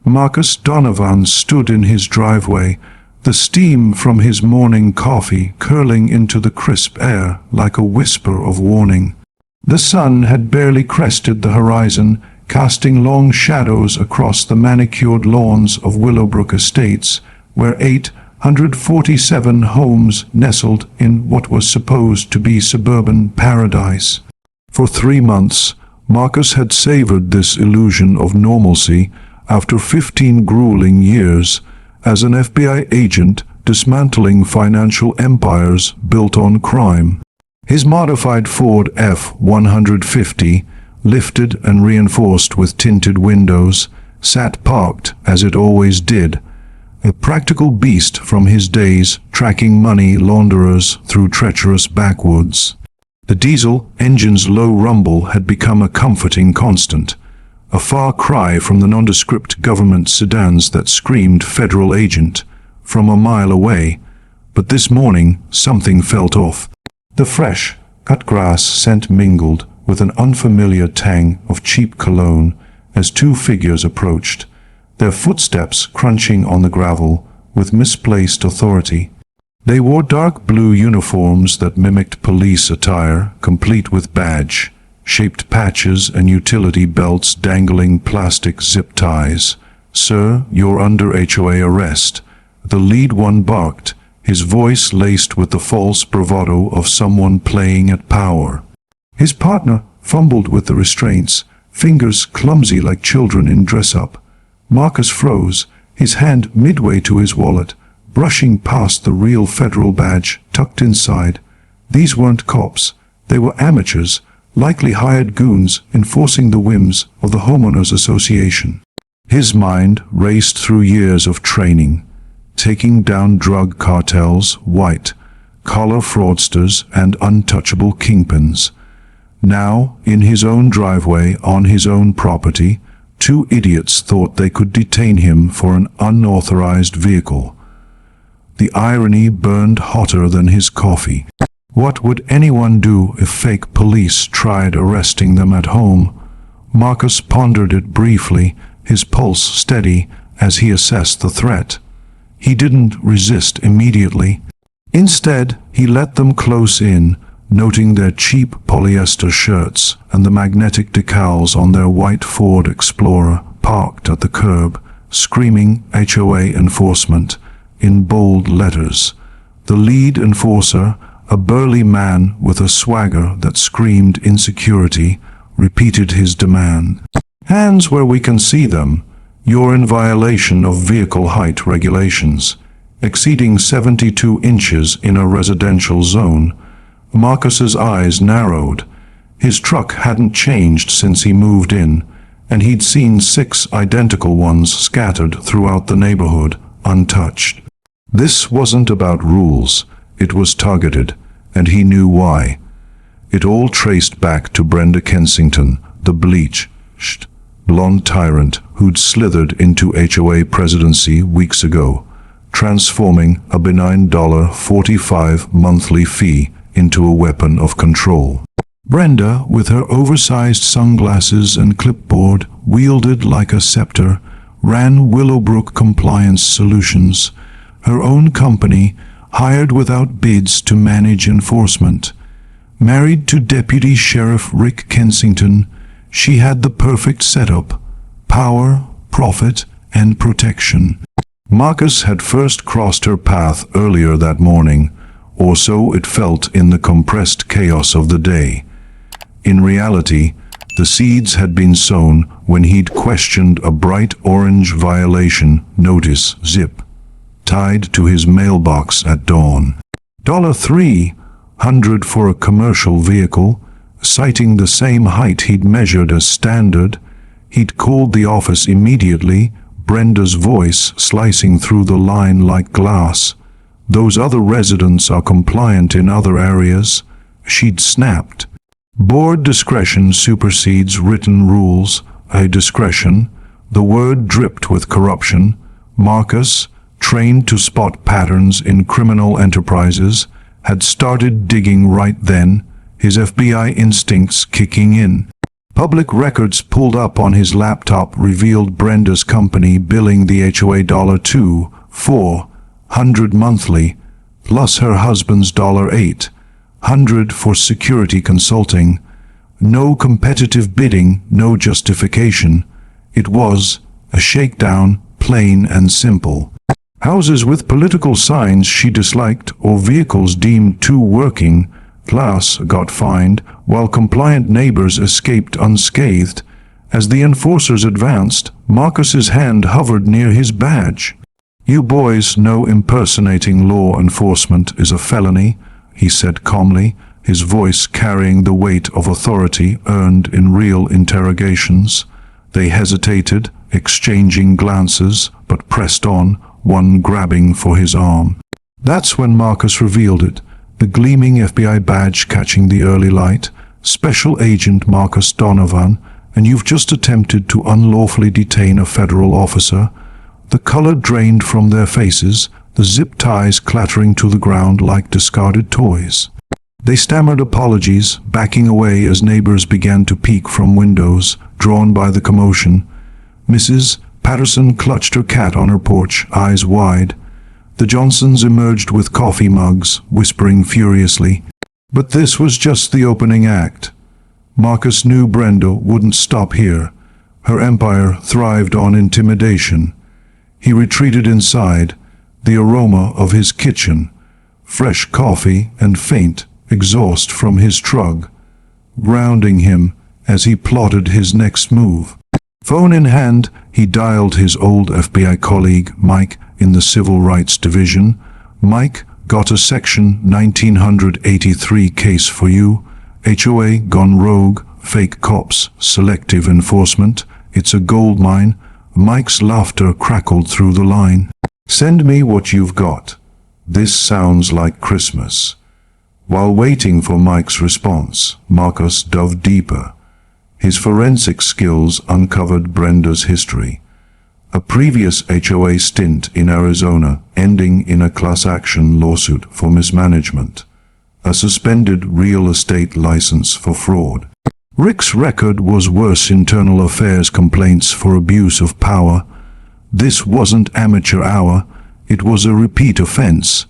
Marcus Donovan stood in his driveway, the steam from his morning coffee curling into the crisp air like a whisper of warning. The sun had barely crested the horizon, casting long shadows across the manicured lawns of Willowbrook Estates, where 847 homes nestled in what was supposed to be suburban paradise. For 3 months, Marcus had savored this illusion of normalcy after 15 grueling years as an FBI agent dismantling financial empires built on crime. His modified Ford F-150, lifted and reinforced with tinted windows, sat parked as it always did, a practical beast from his days tracking money launderers through treacherous backwoods. The diesel engine's low rumble had become a comforting constant, a far cry from the nondescript government sedans that screamed federal agent from a mile away. But this morning something felt off. The fresh, cut grass scent mingled with an unfamiliar tang of cheap cologne as 2 figures approached, their footsteps crunching on the gravel with misplaced authority. They wore dark blue uniforms that mimicked police attire, complete with badge, shaped patches and utility belts dangling plastic zip ties. "Sir, you're under HOA arrest," the lead one barked, his voice laced with the false bravado of someone playing at power. His partner fumbled with the restraints, fingers clumsy like children in dress-up. Marcus froze, his hand midway to his wallet, brushing past the real federal badge tucked inside. These weren't cops, they were amateurs, likely hired goons enforcing the whims of the homeowners association. His mind raced through years of training, taking down drug cartels, white-collar fraudsters, and untouchable kingpins. Now, in his own driveway, on his own property, 2 idiots thought they could detain him for an unauthorized vehicle. The irony burned hotter than his coffee. What would anyone do if fake police tried arresting them at home? Marcus pondered it briefly, his pulse steady as he assessed the threat. He didn't resist immediately. Instead, he let them close in, noting their cheap polyester shirts and the magnetic decals on their white Ford Explorer parked at the curb, screaming HOA enforcement in bold letters. The lead enforcer, a burly man with a swagger that screamed insecurity, repeated his demand. "Hands where we can see them. You're in violation of vehicle height regulations, exceeding 72 inches in a residential zone." Marcus's eyes narrowed. His truck hadn't changed since he moved in, and he'd seen 6 identical ones scattered throughout the neighborhood, untouched. This wasn't about rules, it was targeted, and he knew why. It all traced back to Brenda Kensington, the bleached, blonde tyrant who'd slithered into HOA presidency weeks ago, transforming a benign $45 monthly fee into a weapon of control. Brenda, with her oversized sunglasses and clipboard wielded like a scepter, ran Willowbrook Compliance Solutions, her own company, hired without bids to manage enforcement. Married to Deputy Sheriff Rick Kensington, she had the perfect setup: power, profit, and protection. Marcus had first crossed her path earlier that morning, or so it felt in the compressed chaos of the day. In reality, the seeds had been sown when he'd questioned a bright orange violation notice zip tied to his mailbox at dawn. $300 for a commercial vehicle, citing the same height he'd measured as standard. He'd called the office immediately, Brenda's voice slicing through the line like glass. "Those other residents are compliant in other areas," she'd snapped. Board discretion supersedes written rules. A discretion. The word dripped with corruption. Marcus, trained to spot patterns in criminal enterprises, had started digging right then, his FBI instincts kicking in. Public records pulled up on his laptop revealed Brenda's company billing the HOA $2,400 monthly, plus her husband's $800 for security consulting. No competitive bidding, no justification. It was a shakedown, plain and simple. Houses with political signs she disliked or vehicles deemed too working class got fined, while compliant neighbors escaped unscathed. As the enforcers advanced, Marcus's hand hovered near his badge. "You boys know impersonating law enforcement is a felony," he said calmly, his voice carrying the weight of authority earned in real interrogations. They hesitated, exchanging glances, but pressed on, one grabbing for his arm. That's when Marcus revealed it, the gleaming FBI badge catching the early light. "Special Agent Marcus Donovan, and you've just attempted to unlawfully detain a federal officer." The color drained from their faces, the zip ties clattering to the ground like discarded toys. They stammered apologies, backing away as neighbors began to peek from windows, drawn by the commotion. Mrs. Patterson clutched her cat on her porch, eyes wide. The Johnsons emerged with coffee mugs, whispering furiously. But this was just the opening act. Marcus knew Brenda wouldn't stop here. Her empire thrived on intimidation. He retreated inside, the aroma of his kitchen, fresh coffee and faint exhaust from his trug, grounding him as he plotted his next move. Phone in hand, he dialed his old FBI colleague, Mike, in the Civil Rights Division. "Mike, got a Section 1983 case for you. HOA gone rogue, fake cops, selective enforcement. It's a gold mine." Mike's laughter crackled through the line. "Send me what you've got. This sounds like Christmas." While waiting for Mike's response, Marcus dove deeper. His forensic skills uncovered Brenda's history. A previous HOA stint in Arizona, ending in a class-action lawsuit for mismanagement. A suspended real estate license for fraud. Rick's record was worse: internal affairs complaints for abuse of power. This wasn't amateur hour, it was a repeat offense.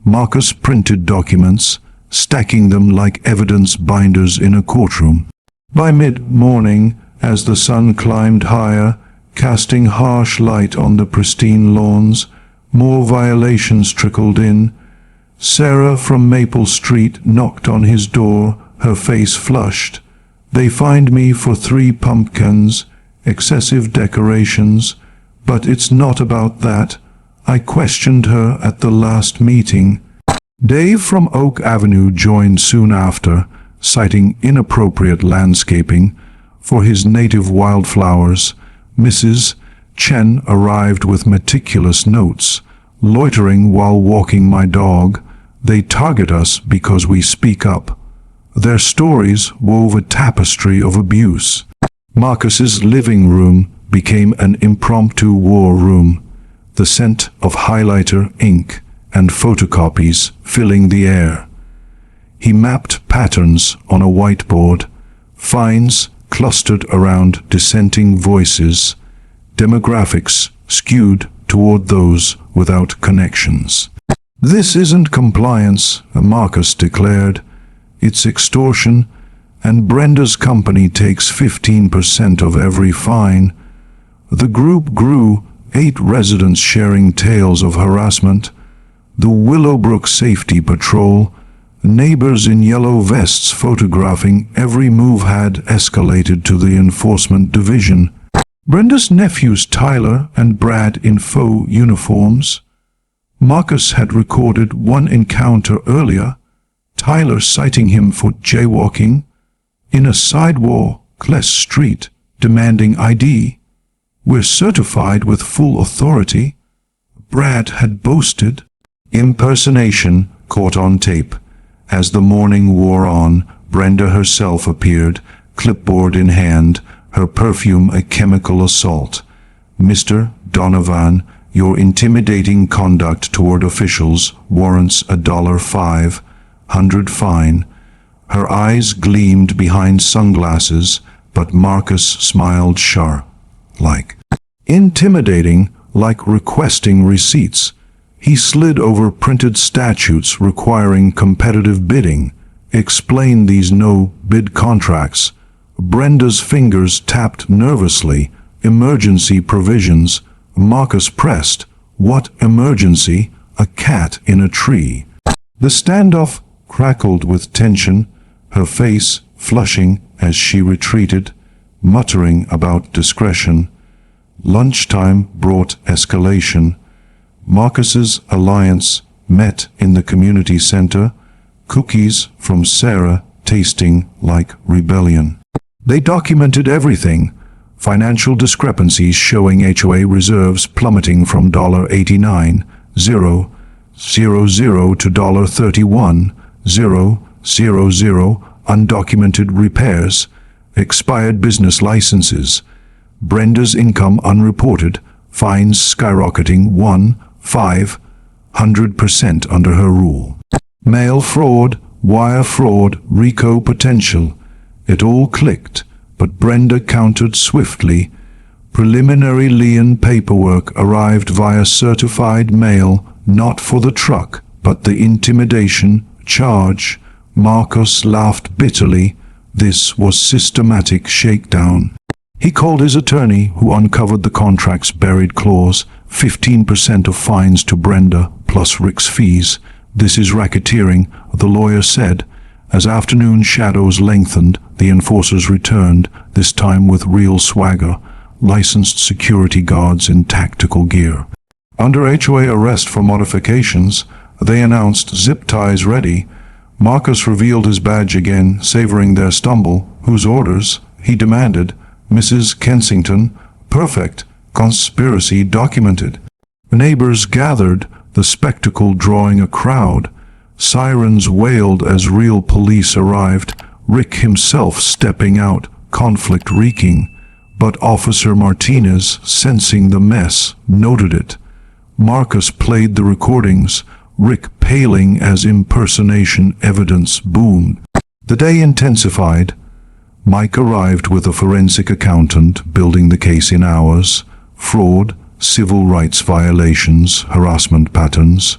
Marcus printed documents, stacking them like evidence binders in a courtroom. By mid-morning, as the sun climbed higher, casting harsh light on the pristine lawns, more violations trickled in. Sarah from Maple Street knocked on his door, her face flushed. "They fined me for 3 pumpkins, excessive decorations, but it's not about that. I questioned her at the last meeting." Dave from Oak Avenue joined soon after, citing inappropriate landscaping for his native wildflowers. Mrs. Chen arrived with meticulous notes. "Loitering while walking my dog. They target us because we speak up." Their stories wove a tapestry of abuse. Marcus's living room became an impromptu war room, the scent of highlighter, ink, and photocopies filling the air. He mapped patterns on a whiteboard, finds clustered around dissenting voices, demographics skewed toward those without connections. "This isn't compliance," Marcus declared. "It's extortion, and Brenda's company takes 15% of every fine." The group grew, 8 residents sharing tales of harassment. The Willowbrook Safety Patrol, neighbors in yellow vests photographing every move, had escalated to the enforcement division. Brenda's nephews Tyler and Brad in faux uniforms. Marcus had recorded one encounter earlier, Tyler citing him for jaywalking in a sidewalk, Kless Street, demanding ID. "We're certified with full authority," Brad had boasted. Impersonation caught on tape. As the morning wore on, Brenda herself appeared, clipboard in hand, her perfume a chemical assault. "Mr. Donovan, your intimidating conduct toward officials warrants a $500 fine." Her eyes gleamed behind sunglasses, but Marcus smiled like intimidating, like requesting receipts. He slid over printed statutes requiring competitive bidding, explained these no-bid contracts. Brenda's fingers tapped nervously. Emergency provisions. Marcus pressed. What emergency? A cat in a tree. The standoff crackled with tension, her face flushing as she retreated, muttering about discretion. Lunchtime brought escalation. Marcus's alliance met in the community center, cookies from Sarah tasting like rebellion. They documented everything, financial discrepancies showing HOA reserves plummeting from $89,000 to $31,000, undocumented repairs, expired business licenses, Brenda's income unreported, fines skyrocketing 500% under her rule. Mail fraud, wire fraud, RICO potential. It all clicked, but Brenda countered swiftly. Preliminary lien paperwork arrived via certified mail, not for the truck, but the intimidation charge. Marcus laughed bitterly. This was systematic shakedown. He called his attorney, who uncovered the contract's buried clause, 15% of fines to Brenda, plus Rick's fees. This is racketeering, the lawyer said. As afternoon shadows lengthened, the enforcers returned, this time with real swagger, licensed security guards in tactical gear. Under HOA arrest for modifications, they announced zip ties ready. Marcus revealed his badge again, savoring their stumble. Whose orders? He demanded. Mrs. Kensington. Perfect. Conspiracy documented. Neighbors gathered, the spectacle drawing a crowd. Sirens wailed as real police arrived, Rick himself stepping out, conflict reeking. But Officer Martinez, sensing the mess, noted it. Marcus played the recordings, Rick paling as impersonation evidence boomed. The day intensified. Mike arrived with a forensic accountant, building the case in hours. Fraud, civil rights violations, harassment patterns.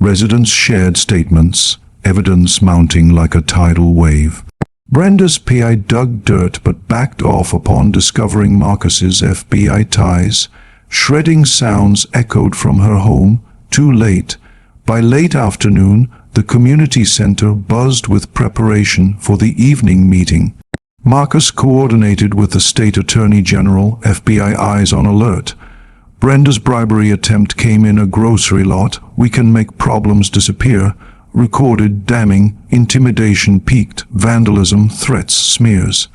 Residents shared statements, evidence mounting like a tidal wave. Brenda's PI dug dirt but backed off upon discovering Marcus's FBI ties. Shredding sounds echoed from her home, too late. By late afternoon, the community center buzzed with preparation for the evening meeting. Marcus coordinated with the state attorney general, FBI eyes on alert. Brenda's bribery attempt came in a grocery lot. We can make problems disappear. Recorded damning, intimidation peaked, vandalism, threats, smears.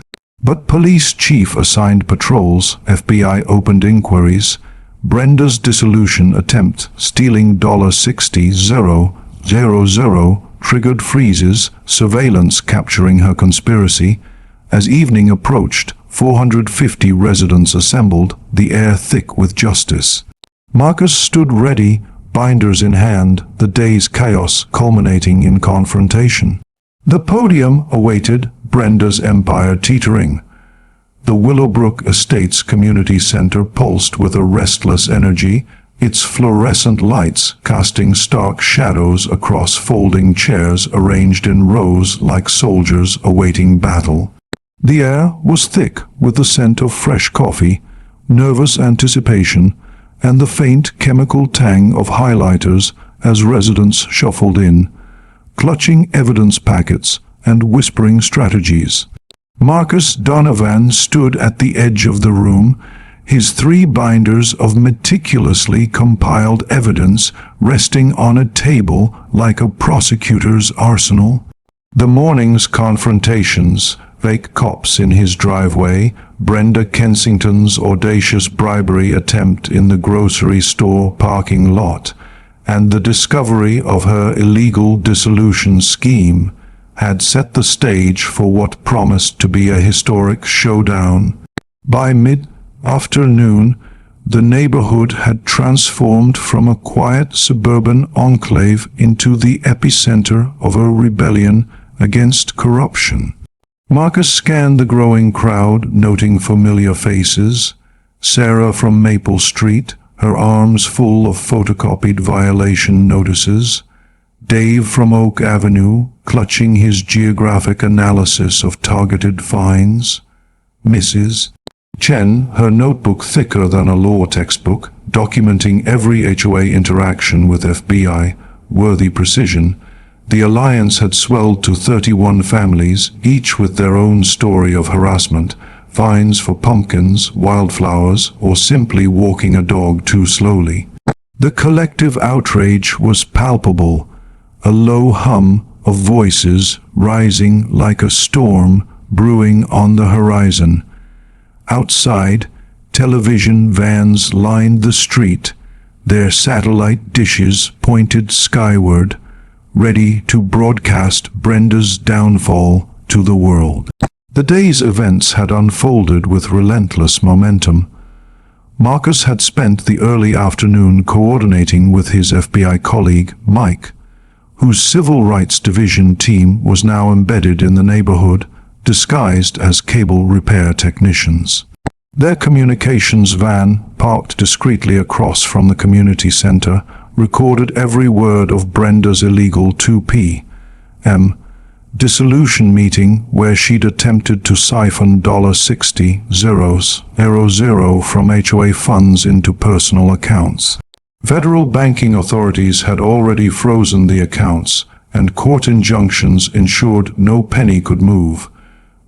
But police chief assigned patrols, FBI opened inquiries. Brenda's dissolution attempt, stealing $60,000, triggered freezes, surveillance capturing her conspiracy. As evening approached, 450 residents assembled, the air thick with justice. Marcus stood ready, binders in hand, the day's chaos culminating in confrontation. The podium awaited, Brenda's empire teetering. The Willowbrook Estates community center pulsed with a restless energy, its fluorescent lights casting stark shadows across folding chairs arranged in rows like soldiers awaiting battle. The air was thick with the scent of fresh coffee, nervous anticipation, and the faint chemical tang of highlighters as residents shuffled in, clutching evidence packets and whispering strategies. Marcus Donovan stood at the edge of the room, his 3 binders of meticulously compiled evidence resting on a table like a prosecutor's arsenal. The morning's confrontations, fake cops in his driveway, Brenda Kensington's audacious bribery attempt in the grocery store parking lot, and the discovery of her illegal dissolution scheme had set the stage for what promised to be a historic showdown. By mid-afternoon, the neighborhood had transformed from a quiet suburban enclave into the epicenter of a rebellion against corruption. Marcus scanned the growing crowd, noting familiar faces. Sarah from Maple Street, her arms full of photocopied violation notices. Dave from Oak Avenue, clutching his geographic analysis of targeted fines. Mrs. Chen, her notebook thicker than a law textbook, documenting every HOA interaction with FBI-worthy precision. The alliance had swelled to 31 families, each with their own story of harassment, fines for pumpkins, wildflowers, or simply walking a dog too slowly. The collective outrage was palpable, a low hum of voices rising like a storm brewing on the horizon. Outside, television vans lined the street, their satellite dishes pointed skyward, ready to broadcast Brenda's downfall to the world. The day's events had unfolded with relentless momentum. Marcus had spent the early afternoon coordinating with his FBI colleague, Mike, whose Civil Rights Division team was now embedded in the neighborhood, disguised as cable repair technicians. Their communications van, parked discreetly across from the community center, recorded every word of Brenda's illegal 2 p.m. dissolution meeting where she'd attempted to siphon $60,000 from HOA funds into personal accounts. Federal banking authorities had already frozen the accounts, and court injunctions ensured no penny could move.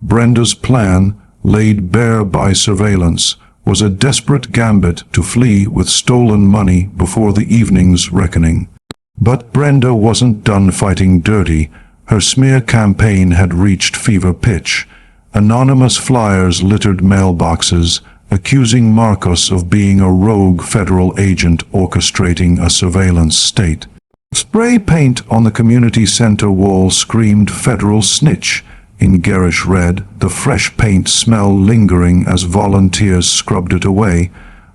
Brenda's plan, laid bare by surveillance, was a desperate gambit to flee with stolen money before the evening's reckoning. But Brenda wasn't done fighting dirty. Her smear campaign had reached fever pitch. Anonymous flyers littered mailboxes, accusing Marcus of being a rogue federal agent orchestrating a surveillance state. Spray paint on the community center wall screamed "Federal Snitch" in garish red, the fresh paint smell lingering as volunteers scrubbed it away.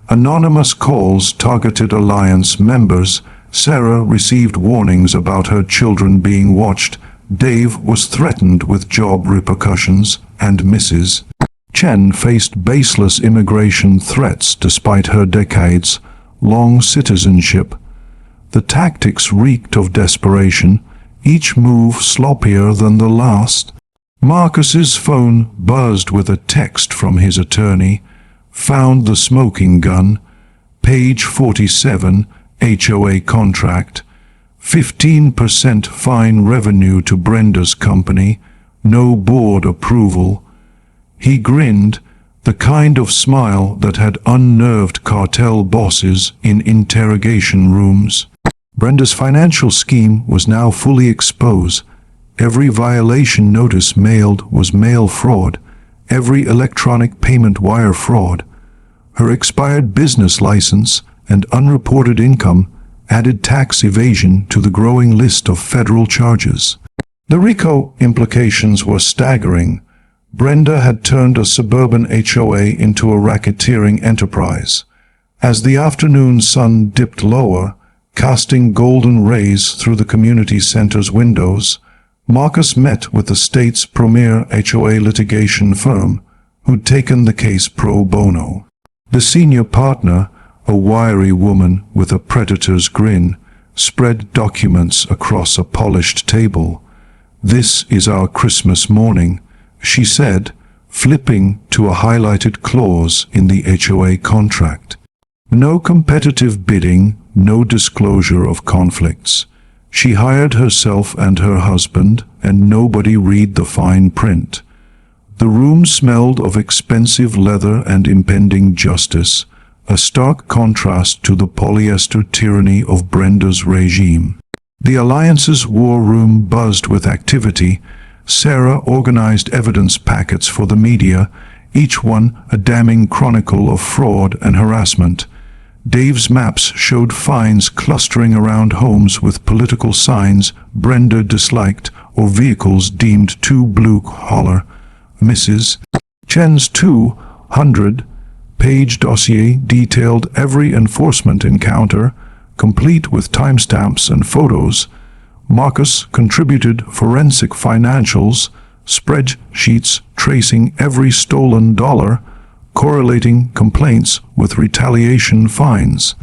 Anonymous calls targeted alliance members. Sarah received warnings about her children being watched. Dave was threatened with job repercussions, and Mrs. Chen faced baseless immigration threats despite her decades-long citizenship. The tactics reeked of desperation, each move sloppier than the last. Marcus's phone buzzed with a text from his attorney. Found the smoking gun. Page 47, HOA contract. 15% fine revenue to Brenda's company. No board approval. He grinned, the kind of smile that had unnerved cartel bosses in interrogation rooms. Brenda's financial scheme was now fully exposed. Every violation notice mailed was mail fraud, every electronic payment wire fraud. Her expired business license and unreported income added tax evasion to the growing list of federal charges. The RICO implications were staggering. Brenda had turned a suburban HOA into a racketeering enterprise. As the afternoon sun dipped lower, casting golden rays through the community center's windows, Marcus met with the state's premier HOA litigation firm, who'd taken the case pro bono. The senior partner, a wiry woman with a predator's grin, spread documents across a polished table. "This is our Christmas morning," she said, flipping to a highlighted clause in the HOA contract. No competitive bidding, no disclosure of conflicts. She hired herself and her husband, and nobody read the fine print. The room smelled of expensive leather and impending justice, a stark contrast to the polyester tyranny of Brenda's regime. The Alliance's war room buzzed with activity. Sarah organized evidence packets for the media, each one a damning chronicle of fraud and harassment. Dave's maps showed fines clustering around homes with political signs Brenda disliked or vehicles deemed too blue-collar. Mrs. Chen's 200-page dossier detailed every enforcement encounter, complete with timestamps and photos. Marcus contributed forensic financials, spreadsheets tracing every stolen dollar, correlating complaints with retaliation fines.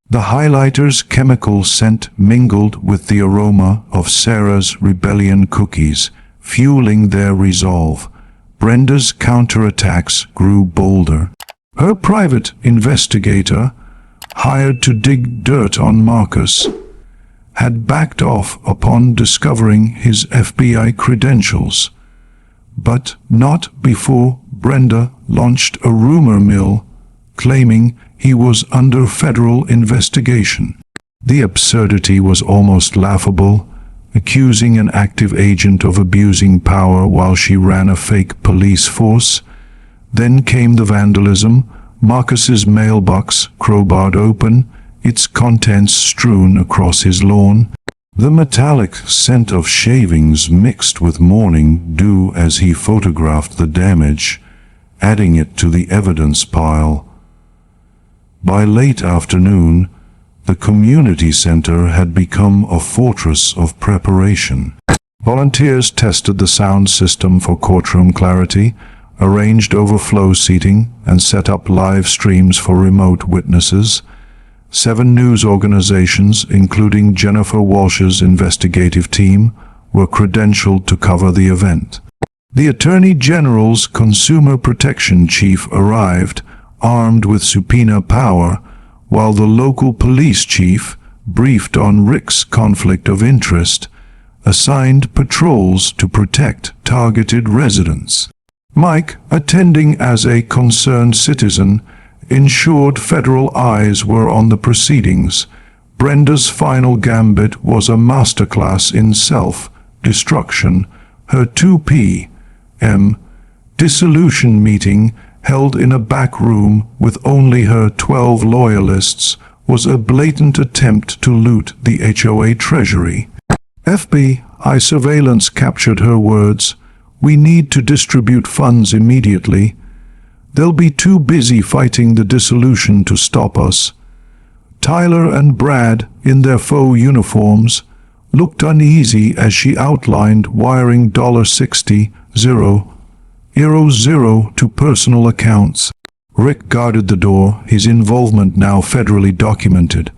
The highlighter's chemical scent mingled with the aroma of Sarah's rebellion cookies, fueling their resolve. Brenda's counterattacks grew bolder. Her private investigator, hired to dig dirt on Marcus, had backed off upon discovering his FBI credentials. But not before Brenda launched a rumor mill, claiming he was under federal investigation. The absurdity was almost laughable, accusing an active agent of abusing power while she ran a fake police force. Then came the vandalism. Marcus's mailbox crowbarred open, its contents strewn across his lawn. The metallic scent of shavings mixed with morning dew as he photographed the damage, adding it to the evidence pile. By late afternoon, the community center had become a fortress of preparation. Volunteers tested the sound system for courtroom clarity, arranged overflow seating, and set up live streams for remote witnesses. 7 news organizations, including Jennifer Walsh's investigative team, were credentialed to cover the event. The Attorney General's Consumer Protection Chief arrived, armed with subpoena power, while the local police chief, briefed on Rick's conflict of interest, assigned patrols to protect targeted residents. Mike, attending as a concerned citizen, ensured federal eyes were on the proceedings. Brenda's final gambit was a masterclass in self-destruction. Her 2 p.m. dissolution meeting, held in a back room with only her 12 loyalists, was a blatant attempt to loot the HOA treasury. FBI surveillance captured her words. "We need to distribute funds immediately. They'll be too busy fighting the dissolution to stop us." Tyler and Brad, in their faux uniforms, looked uneasy as she outlined wiring $60,000 to personal accounts. Rick guarded the door, his involvement now federally documented.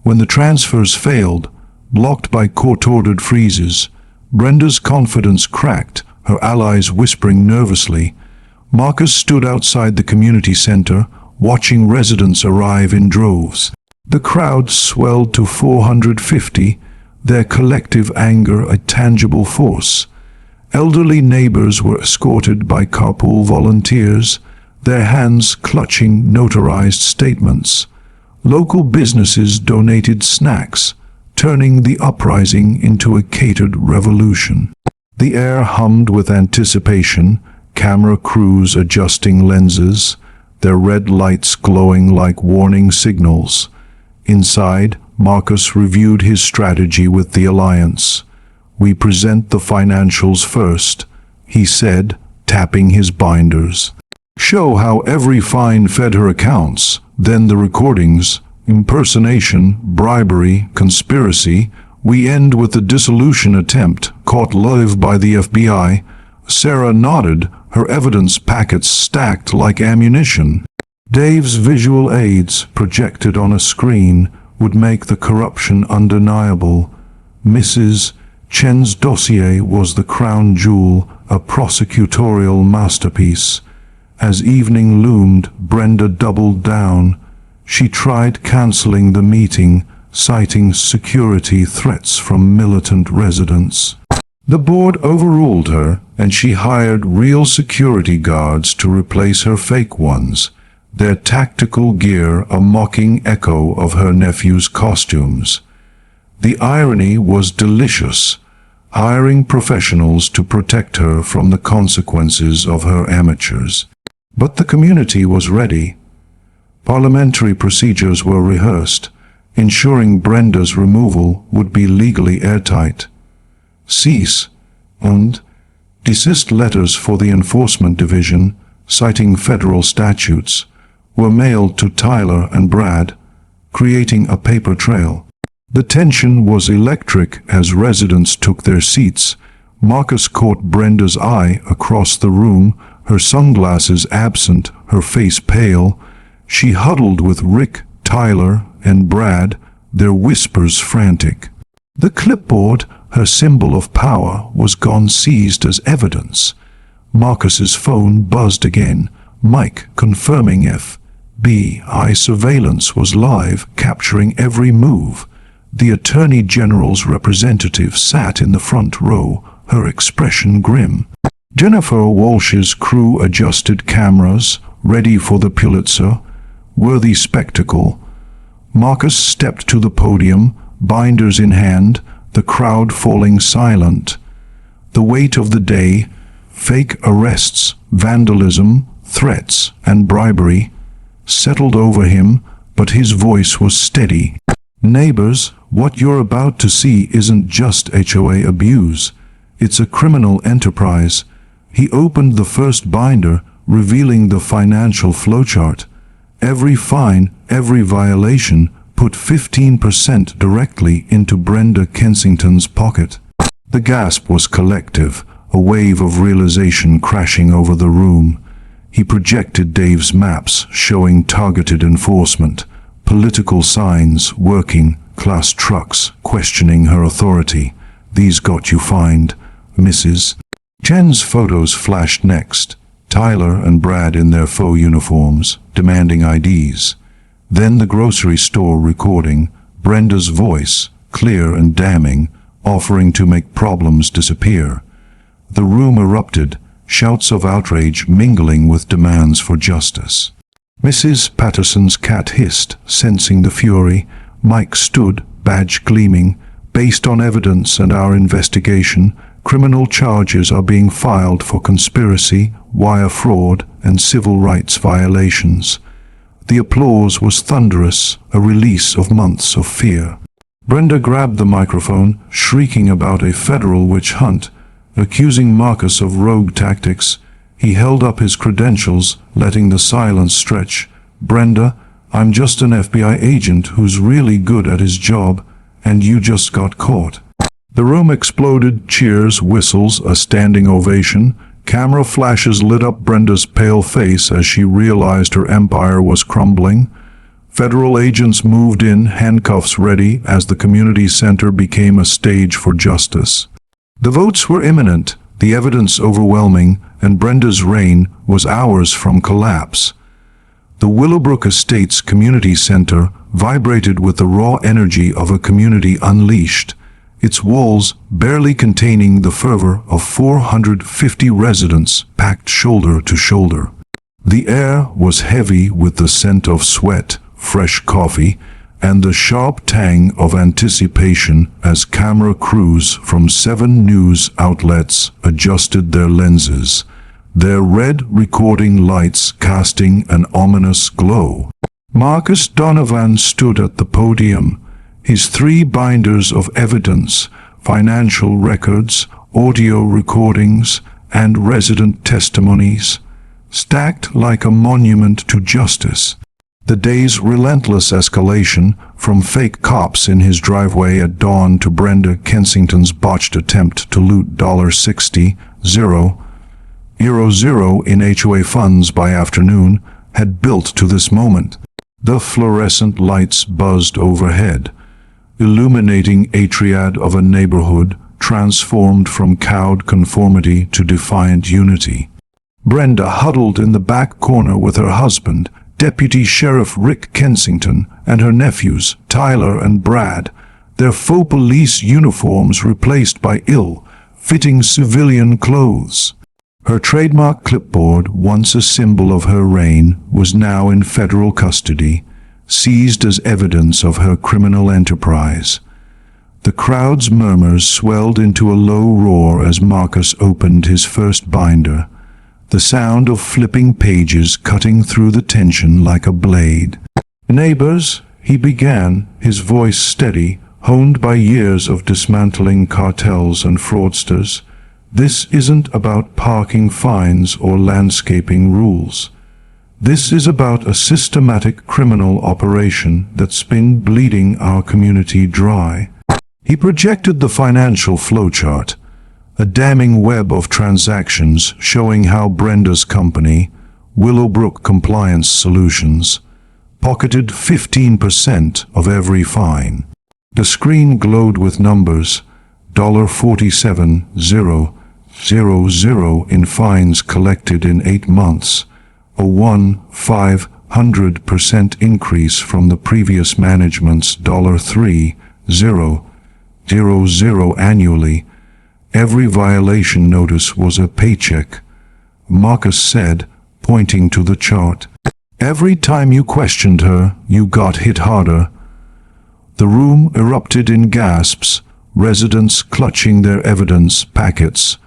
When the transfers failed, blocked by court-ordered freezes, Brenda's confidence cracked, her allies whispering nervously. Marcus stood outside the community center, watching residents arrive in droves. The crowd swelled to 450, their collective anger a tangible force. Elderly neighbors were escorted by carpool volunteers, their hands clutching notarized statements. Local businesses donated snacks, turning the uprising into a catered revolution. The air hummed with anticipation, camera crews adjusting lenses, their red lights glowing like warning signals. Inside, Marcus reviewed his strategy with the Alliance. "We present the financials first," he said, tapping his binders. "Show how every fine fed her accounts, then the recordings, impersonation, bribery, conspiracy. We end with the dissolution attempt, caught live by the FBI." Sarah nodded, her evidence packets stacked like ammunition. Dave's visual aids, projected on a screen, would make the corruption undeniable. Mrs. Chen's dossier was the crown jewel, a prosecutorial masterpiece. As evening loomed, Brenda doubled down. She tried canceling the meeting, citing security threats from militant residents. The board overruled her, and she hired real security guards to replace her fake ones, their tactical gear a mocking echo of her nephew's costumes. The irony was delicious, hiring professionals to protect her from the consequences of her amateurs. But the community was ready. Parliamentary procedures were rehearsed, ensuring Brenda's removal would be legally airtight. Cease and desist letters for the Enforcement Division, citing federal statutes, were mailed to Tyler and Brad, creating a paper trail. The tension was electric as residents took their seats, Marcus caught Brenda's eye across the room, her sunglasses absent, her face pale. She huddled with Rick, Tyler, and Brad, their whispers frantic. The clipboard, her symbol of power, was gone, seized as evidence. Marcus's phone buzzed again, Mike confirming FBI surveillance was live, capturing every move. The Attorney General's representative sat in the front row, her expression grim. Jennifer Walsh's crew adjusted cameras, ready for the Pulitzer-worthy spectacle. Marcus stepped to the podium, binders in hand, the crowd falling silent. The weight of the day, fake arrests, vandalism, threats, and bribery, settled over him, but his voice was steady. Neighbors, what you're about to see isn't just HOA abuse. It's a criminal enterprise. He opened the first binder, revealing the financial flowchart. Every fine, every violation, put 15% directly into Brenda Kensington's pocket. The gasp was collective, a wave of realization crashing over the room. He projected Dave's maps, showing targeted enforcement, political signs working, class trucks questioning her authority. These got you fined, Mrs. Jen's photos flashed next, Tyler and Brad in their faux uniforms, demanding IDs. Then the grocery store recording, Brenda's voice, clear and damning, offering to make problems disappear. The room erupted, shouts of outrage mingling with demands for justice. Mrs. Patterson's cat hissed, sensing the fury. Mike stood, badge gleaming. Based on evidence and our investigation, criminal charges are being filed for conspiracy, wire fraud, and civil rights violations. The applause was thunderous, a release of months of fear. Brenda grabbed the microphone, shrieking about a federal witch hunt, accusing Marcus of rogue tactics. He held up his credentials, letting the silence stretch. Brenda, I'm just an FBI agent who's really good at his job, and you just got caught. The room exploded, cheers, whistles, a standing ovation. Camera flashes lit up Brenda's pale face as she realized her empire was crumbling. Federal agents moved in, handcuffs ready, as the community center became a stage for justice. The votes were imminent, the evidence overwhelming, and Brenda's reign was hours from collapse. The Willowbrook Estates Community Center vibrated with the raw energy of a community unleashed, its walls barely containing the fervor of 450 residents packed shoulder to shoulder. The air was heavy with the scent of sweat, fresh coffee, and the sharp tang of anticipation as camera crews from 7 news outlets adjusted their lenses, their red recording lights casting an ominous glow. Marcus Donovan stood at the podium, his 3 binders of evidence, financial records, audio recordings, and resident testimonies, stacked like a monument to justice. The day's relentless escalation, from fake cops in his driveway at dawn to Brenda Kensington's botched attempt to loot $60,000 in HOA funds by afternoon, had built to this moment. The fluorescent lights buzzed overhead, illuminating a triad of a neighborhood transformed from cowed conformity to defiant unity. Brenda huddled in the back corner with her husband, Deputy Sheriff Rick Kensington, and her nephews, Tyler and Brad, their faux police uniforms replaced by ill-fitting civilian clothes. Her trademark clipboard, once a symbol of her reign, was now in federal custody, seized as evidence of her criminal enterprise. The crowd's murmurs swelled into a low roar as Marcus opened his first binder, the sound of flipping pages cutting through the tension like a blade. "Neighbors," he began, his voice steady, honed by years of dismantling cartels and fraudsters, "this isn't about parking fines or landscaping rules. This is about a systematic criminal operation that's been bleeding our community dry." He projected the financial flowchart, A damning web of transactions showing how Brenda's company, Willowbrook Compliance Solutions, pocketed 15% of every fine. The screen glowed with numbers: $47,000 in fines collected in 8 months, a 1,500% increase from the previous management's $3,000 annually. Every violation notice was a paycheck, Marcus said, pointing to the chart. Every time you questioned her, you got hit harder. The room erupted in gasps, residents clutching their evidence packets,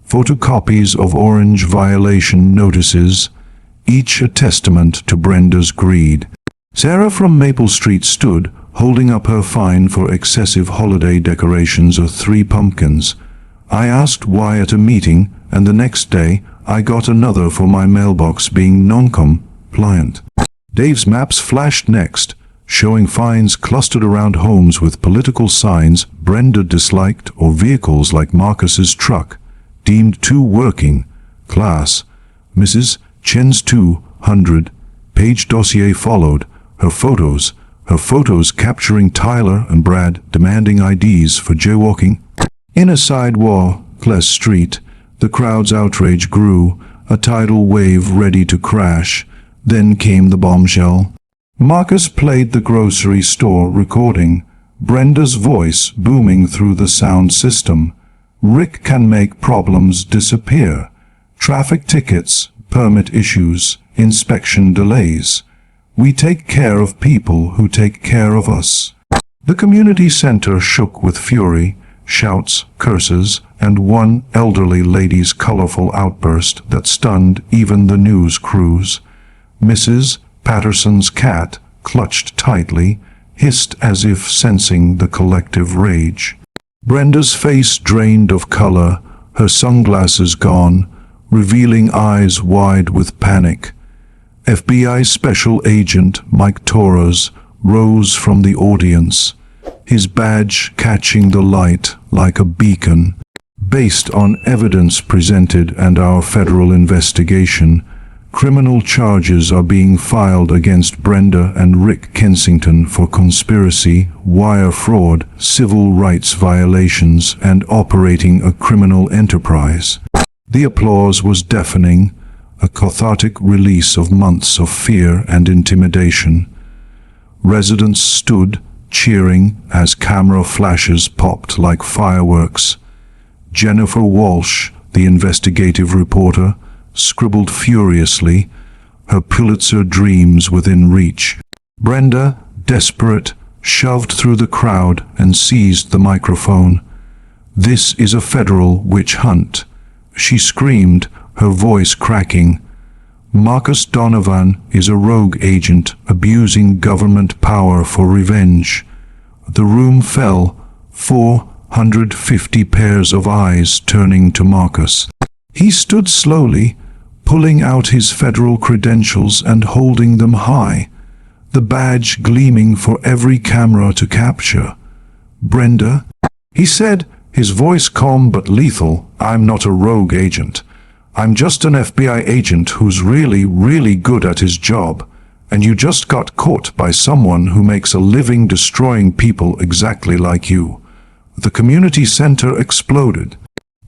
photocopies of orange violation notices, each a testament to Brenda's greed. Sarah from Maple Street stood, holding up her fine for excessive holiday decorations of 3 pumpkins. I asked why at a meeting, and the next day I got another for my mailbox being non-compliant. Dave's maps flashed next, showing fines clustered around homes with political signs Brenda disliked or vehicles like Marcus's truck, deemed too working class. Mrs. Chen's 200-page dossier followed, her photos capturing Tyler and Brad demanding IDs for jaywalking. In a sidewalkless street, the crowd's outrage grew, a tidal wave ready to crash. Then came the bombshell. Marcus played the grocery store recording, Brenda's voice booming through the sound system. Rick can make problems disappear. Traffic tickets, permit issues, inspection delays. We take care of people who take care of us. The community center shook with fury, shouts, curses, and one elderly lady's colorful outburst that stunned even the news crews. Mrs. Patterson's cat, clutched tightly, hissed as if sensing the collective rage. Brenda's face drained of color, her sunglasses gone, revealing eyes wide with panic. FBI Special Agent Mike Torres rose from the audience, his badge catching the light like a beacon. Based on evidence presented and our federal investigation, criminal charges are being filed against Brenda and Rick Kensington for conspiracy, wire fraud, civil rights violations, and operating a criminal enterprise. The applause was deafening, a cathartic release of months of fear and intimidation. Residents stood, cheering as camera flashes popped like fireworks. Jennifer Walsh, the investigative reporter, scribbled furiously, her Pulitzer dreams within reach. Brenda, desperate, shoved through the crowd and seized the microphone. "This is a federal witch hunt," she screamed, her voice cracking. "Marcus Donovan is a rogue agent abusing government power for revenge." The room fell, 450 pairs of eyes turning to Marcus. He stood slowly, pulling out his federal credentials and holding them high, the badge gleaming for every camera to capture. "Brenda," he said, his voice calm but lethal, "I'm not a rogue agent. I'm just an FBI agent who's really, really good at his job, and you just got caught by someone who makes a living destroying people exactly like you." The community center exploded.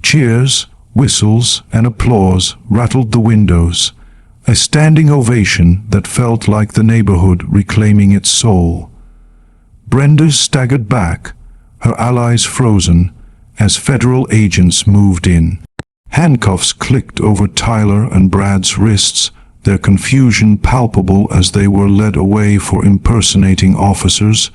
Cheers, whistles, and applause rattled the windows, a standing ovation that felt like the neighborhood reclaiming its soul. Brenda staggered back, her allies frozen, as federal agents moved in. Handcuffs clicked over Tyler and Brad's wrists, their confusion palpable as they were led away for impersonating officers.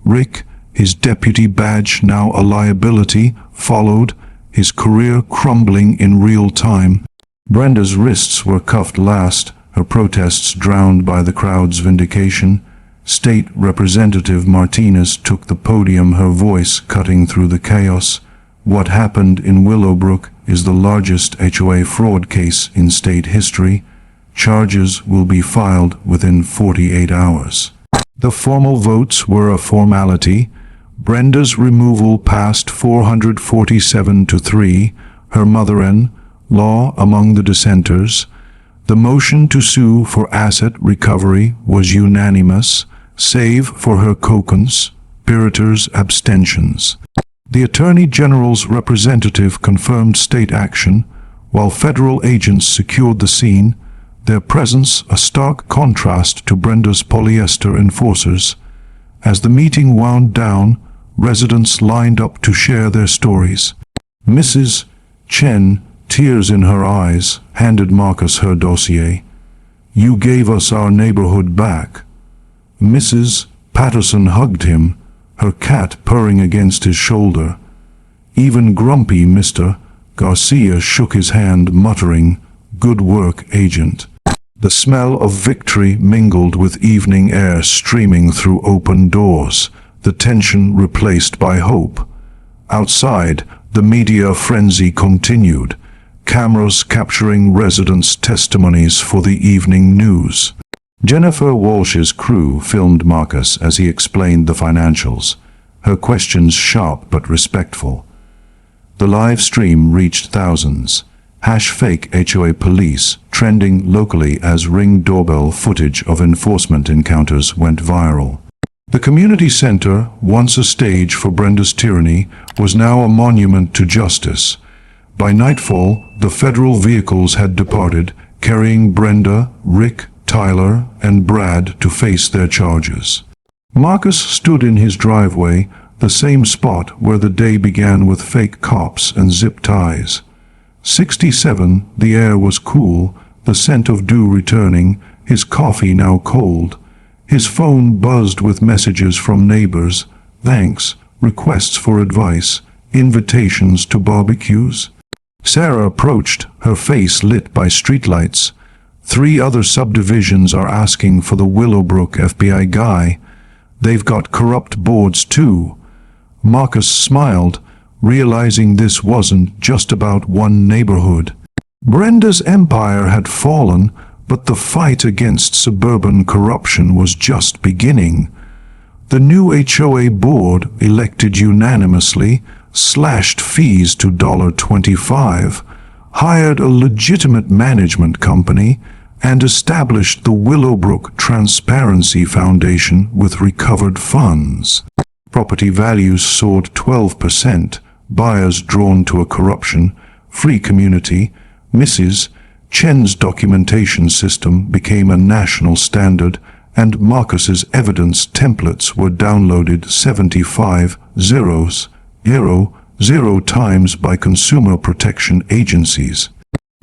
Rick, his deputy badge now a liability, followed, his career crumbling in real time. Brenda's wrists were cuffed last, her protests drowned by the crowd's vindication. State Representative Martinez took the podium, her voice cutting through the chaos. "What happened in Willowbrook is the largest HOA fraud case in state history. Charges will be filed within 48 hours. The formal votes were a formality. Brenda's removal passed 447 to 3, her mother-in-law among the dissenters. The motion to sue for asset recovery was unanimous, save for her co-conspirators' abstentions. The Attorney General's representative confirmed state action, while federal agents secured the scene, their presence a stark contrast to Brenda's polyester enforcers. As the meeting wound down, residents lined up to share their stories. Mrs. Chen, tears in her eyes, handed Marcus her dossier. "You gave us our neighborhood back." Mrs. Patterson hugged him, her cat purring against his shoulder. Even grumpy Mr. Garcia shook his hand, muttering, "Good work, agent." The smell of victory mingled with evening air streaming through open doors, the tension replaced by hope. Outside, the media frenzy continued, cameras capturing residents' testimonies for the evening news. Jennifer Walsh's crew filmed Marcus as he explained the financials, her questions sharp but respectful. The live stream reached thousands. #fake HOA police, trending locally as Ring doorbell footage of enforcement encounters went viral. The community center, once a stage for Brenda's tyranny, was now a monument to justice. By nightfall, the federal vehicles had departed, carrying Brenda, Rick, Tyler, and Brad to face their charges. Marcus stood in his driveway, the same spot where the day began with fake cops and zip ties. 67, the air was cool, the scent of dew returning, his coffee now cold. His phone buzzed with messages from neighbors, thanks, requests for advice, invitations to barbecues. Sarah approached, her face lit by streetlights. 3 other subdivisions are asking for the Willowbrook FBI guy. They've got corrupt boards too. Marcus smiled, realizing this wasn't just about one neighborhood. Brenda's empire had fallen, but the fight against suburban corruption was just beginning. The new HOA board, elected unanimously, slashed fees to $25, hired a legitimate management company, and established the Willowbrook Transparency Foundation with recovered funds. Property values soared 12%, buyers drawn to a corruption-free community. Mrs. Chen's documentation system became a national standard, and Marcus's evidence templates were downloaded 75,000 times by consumer protection agencies.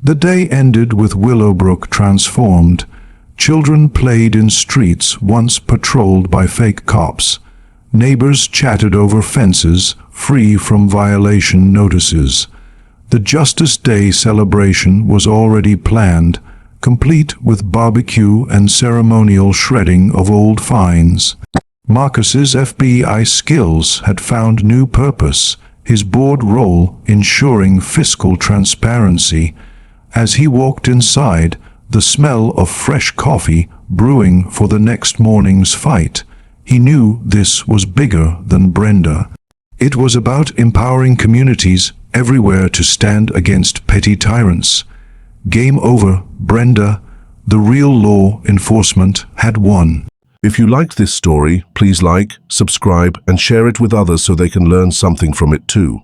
The day ended with Willowbrook transformed. Children played in streets once patrolled by fake cops. Neighbors chatted over fences, free from violation notices. The Justice Day celebration was already planned, complete with barbecue and ceremonial shredding of old fines. Marcus's FBI skills had found new purpose, his board role ensuring fiscal transparency. As he walked inside, the smell of fresh coffee brewing for the next morning's fight, he knew this was bigger than Brenda. It was about empowering communities everywhere to stand against petty tyrants. Game over, Brenda. The real law enforcement had won. If you liked this story, please like, subscribe, and share it with others so they can learn something from it too.